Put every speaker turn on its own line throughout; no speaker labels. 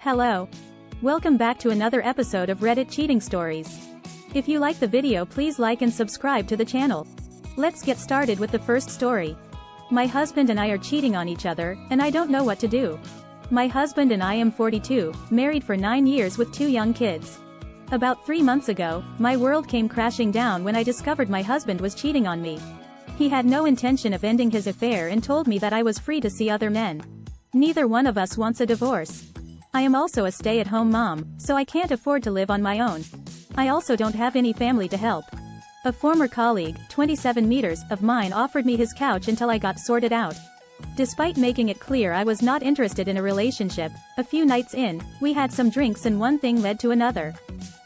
Hello. Welcome back to another episode of Reddit Cheating Stories. If you like the video, please like and subscribe to the channel. Let's get started with the first story. My husband and I are cheating on each other, and I don't know what to do. My husband and I am 42, married for 9 years with 2 young kids. About 3 months ago, my world came crashing down when I discovered my husband was cheating on me. He had no intention of ending his affair and told me that I was free to see other men. Neither one of us wants a divorce. I am also a stay-at-home mom, so I can't afford to live on my own. I also don't have any family to help. A former colleague, 27 meters, of mine offered me his couch until I got sorted out. Despite making it clear I was not interested in a relationship, a few nights in, we had some drinks and one thing led to another.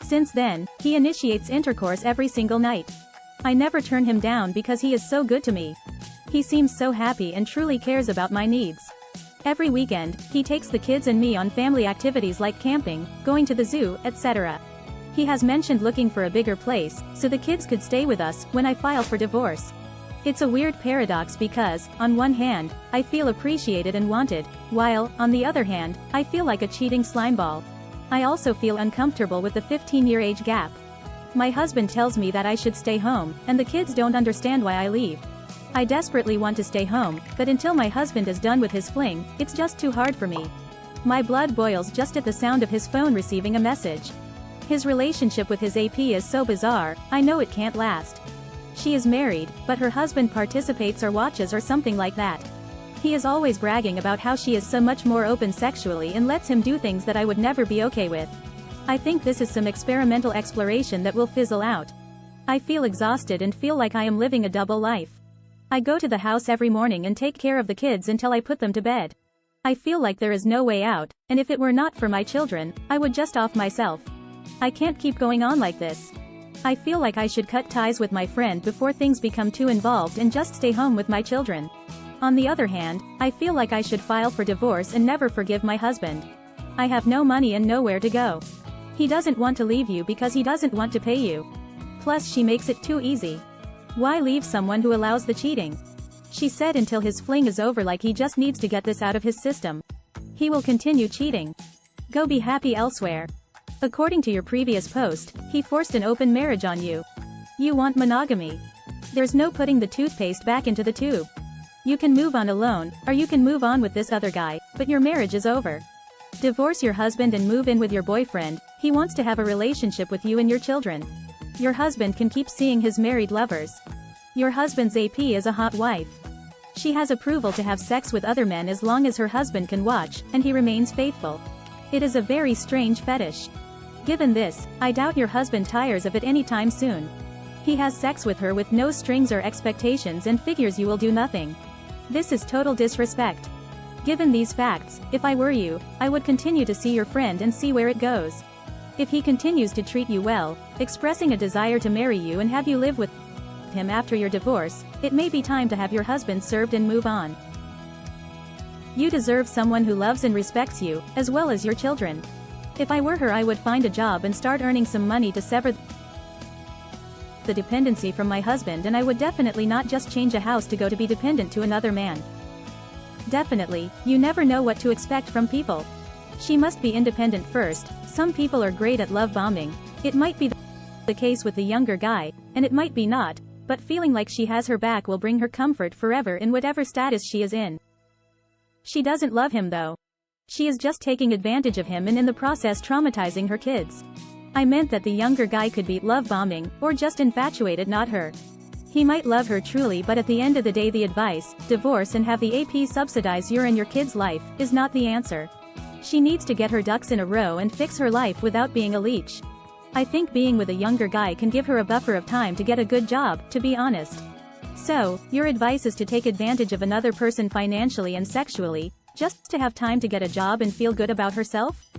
Since then, he initiates intercourse every single night. I never turn him down because he is so good to me. He seems so happy and truly cares about my needs. Every weekend, he takes the kids and me on family activities like camping, going to the zoo, etc. He has mentioned looking for a bigger place, so the kids could stay with us when I file for divorce. It's a weird paradox because, on one hand, I feel appreciated and wanted, while, on the other hand, I feel like a cheating slimeball. I also feel uncomfortable with the 15-year age gap. My husband tells me that I should stay home, and the kids don't understand why I leave. I desperately want to stay home, but until my husband is done with his fling, it's just too hard for me. My blood boils just at the sound of his phone receiving a message. His relationship with his AP is so bizarre, I know it can't last. She is married, but her husband participates or watches or something like that. He is always bragging about how she is so much more open sexually and lets him do things that I would never be okay with. I think this is some experimental exploration that will fizzle out. I feel exhausted and feel like I am living a double life. I go to the house every morning and take care of the kids until I put them to bed. I feel like there is no way out, and if it were not for my children, I would just off myself. I can't keep going on like this. I feel like I should cut ties with my friend before things become too involved and just stay home with my children. On the other hand, I feel like I should file for divorce and never forgive my husband. I have no money and nowhere to go. He doesn't want to leave you because he doesn't want to pay you. Plus she makes it too easy. Why leave someone who allows the cheating? She said until his fling is over, like he just needs to get this out of his system. He will continue cheating. Go be happy elsewhere. According to your previous post, he forced an open marriage on you. You want monogamy. There's no putting the toothpaste back into the tube. You can move on alone, or you can move on with this other guy, but your marriage is over. Divorce your husband and move in with your boyfriend. He wants to have a relationship with you and your children. Your husband can keep seeing his married lovers. Your husband's AP is a hot wife. She has approval to have sex with other men as long as her husband can watch, and he remains faithful. It is a very strange fetish. Given this, I doubt your husband tires of it anytime soon. He has sex with her with no strings or expectations and figures you will do nothing. This is total disrespect. Given these facts, if I were you, I would continue to see your friend and see where it goes. If he continues to treat you well, expressing a desire to marry you and have you live with him after your divorce, it may be time to have your husband served and move on. You deserve someone who loves and respects you, as well as your children. If I were her, I would find a job and start earning some money to sever the dependency from my husband, and I would definitely not just change a house to go to be dependent to another man. Definitely, you never know what to expect from people. She must be independent first. Some people are great at love bombing. It might be the case with the younger guy, and it might be not, but feeling like she has her back will bring her comfort forever in whatever status she is in. She doesn't love him though. She is just taking advantage of him and in the process traumatizing her kids. I meant that the younger guy could be love bombing, or just infatuated, not her. He might love her truly, but at the end of the day the advice, divorce and have the AP subsidize your and your kids' life, is not the answer. She needs to get her ducks in a row and fix her life without being a leech. I think being with a younger guy can give her a buffer of time to get a good job, to be honest. So, your advice is to take advantage of another person financially and sexually, just to have time to get a job and feel good about herself?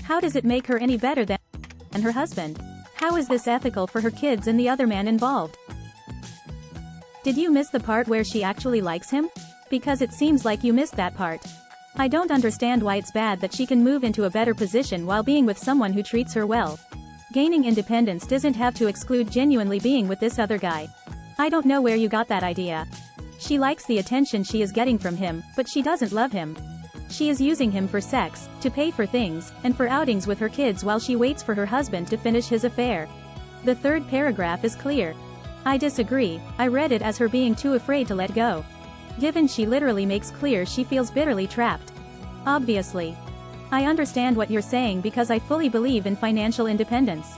How does it make her any better than her husband? How is this ethical for her kids and the other man involved? Did you miss the part where she actually likes him? Because it seems like you missed that part. I don't understand why it's bad that she can move into a better position while being with someone who treats her well. Gaining independence doesn't have to exclude genuinely being with this other guy. I don't know where you got that idea. She likes the attention she is getting from him, but she doesn't love him. She is using him for sex, to pay for things, and for outings with her kids while she waits for her husband to finish his affair. The third paragraph is clear. I disagree. I read it as her being too afraid to let go. Given she literally makes clear she feels bitterly trapped. Obviously. I understand what you're saying because I fully believe in financial independence.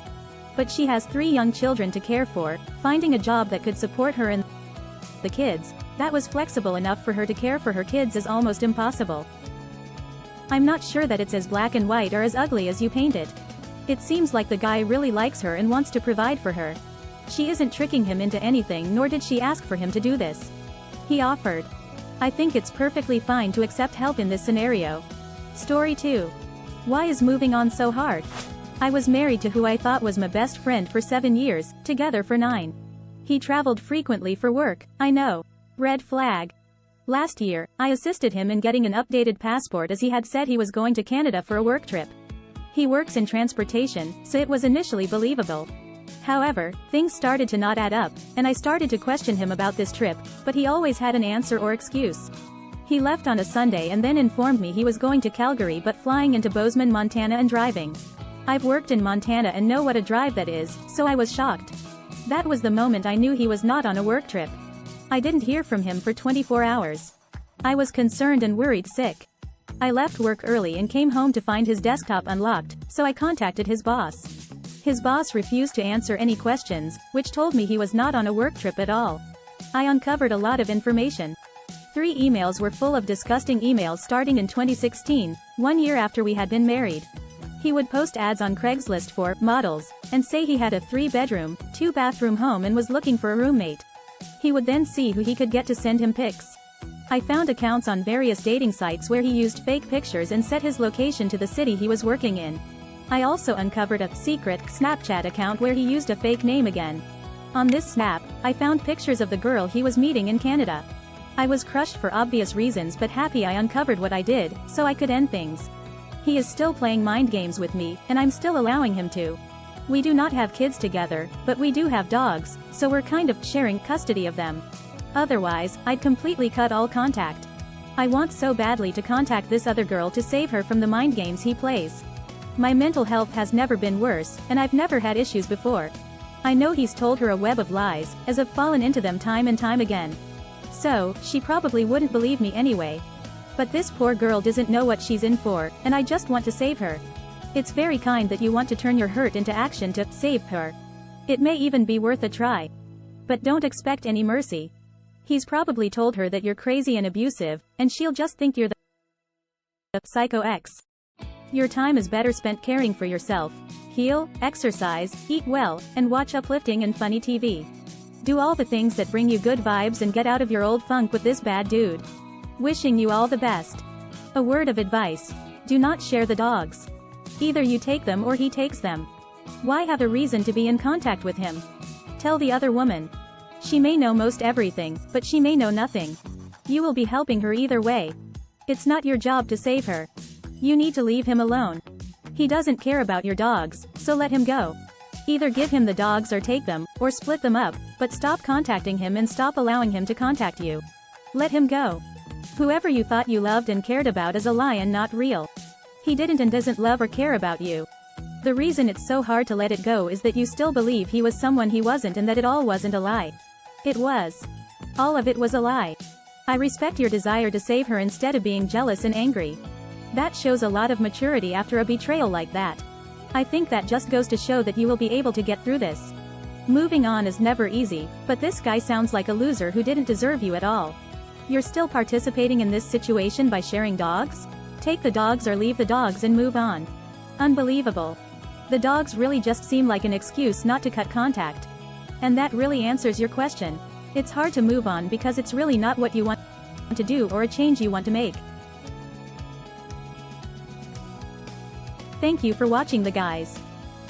But she has 3 young children to care for, finding a job that could support her and the kids, that was flexible enough for her to care for her kids is almost impossible. I'm not sure that it's as black and white or as ugly as you paint it. It seems like the guy really likes her and wants to provide for her. She isn't tricking him into anything, nor did she ask for him to do this. He offered. I think it's perfectly fine to accept help in this scenario. Story 2. Why is moving on so hard? I was married to who I thought was my best friend for 7 years, together for 9. He traveled frequently for work, I know. Red flag. Last year, I assisted him in getting an updated passport as he had said he was going to Canada for a work trip. He works in transportation, so it was initially believable. However, things started to not add up, and I started to question him about this trip, but he always had an answer or excuse. He left on a Sunday and then informed me he was going to Calgary but flying into Bozeman, Montana and driving. I've worked in Montana and know what a drive that is, so I was shocked. That was the moment I knew he was not on a work trip. I didn't hear from him for 24 hours. I was concerned and worried sick. I left work early and came home to find his desktop unlocked, so I contacted his boss. His boss refused to answer any questions, which told me he was not on a work trip at all. I uncovered a lot of information. 3 emails were full of disgusting emails starting in 2016, 1 year after we had been married. He would post ads on Craigslist for models, and say he had a 3-bedroom, 2-bathroom home and was looking for a roommate. He would then see who he could get to send him pics. I found accounts on various dating sites where he used fake pictures and set his location to the city he was working in. I also uncovered a secret Snapchat account where he used a fake name again. On this snap, I found pictures of the girl he was meeting in Canada. I was crushed for obvious reasons but happy I uncovered what I did, so I could end things. He is still playing mind games with me, and I'm still allowing him to. We do not have kids together, but we do have dogs, so we're kind of sharing custody of them. Otherwise, I'd completely cut all contact. I want so badly to contact this other girl to save her from the mind games he plays. My mental health has never been worse, and I've never had issues before. I know he's told her a web of lies, as I've fallen into them time and time again. So, she probably wouldn't believe me anyway. But this poor girl doesn't know what she's in for, and I just want to save her. It's very kind that you want to turn your hurt into action to save her. It may even be worth a try. But don't expect any mercy. He's probably told her that you're crazy and abusive, and she'll just think you're the psycho ex. Your time is better spent caring for yourself. Heal, exercise, eat well, and watch uplifting and funny TV. Do all the things that bring you good vibes and get out of your old funk with this bad dude. Wishing you all the best. A word of advice. Do not share the dogs. Either you take them or he takes them. Why have a reason to be in contact with him? Tell the other woman. She may know most everything, but she may know nothing. You will be helping her either way. It's not your job to save her. You need to leave him alone. He doesn't care about your dogs, so let him go. Either give him the dogs or take them, or split them up, but stop contacting him and stop allowing him to contact you. Let him go. Whoever you thought you loved and cared about is a lie and not real. He didn't and doesn't love or care about you. The reason it's so hard to let it go is that you still believe he was someone he wasn't and that it all wasn't a lie. It was. All of it was a lie. I respect your desire to save her instead of being jealous and angry. That shows a lot of maturity after a betrayal like that. I think that just goes to show that you will be able to get through this. Moving on is never easy, but this guy sounds like a loser who didn't deserve you at all. You're still participating in this situation by sharing dogs? Take the dogs or leave the dogs and move on. Unbelievable. The dogs really just seem like an excuse not to cut contact. And that really answers your question. It's hard to move on because it's really not what you want to do or a change you want to make. Thank you for watching the guys.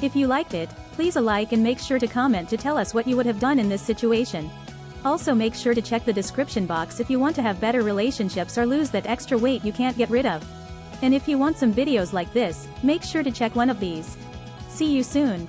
If you liked it, please a like and make sure to comment to tell us what you would have done in this situation. Also make sure to check the description box if you want to have better relationships or lose that extra weight you can't get rid of. And if you want some videos like this, make sure to check one of these. See you soon.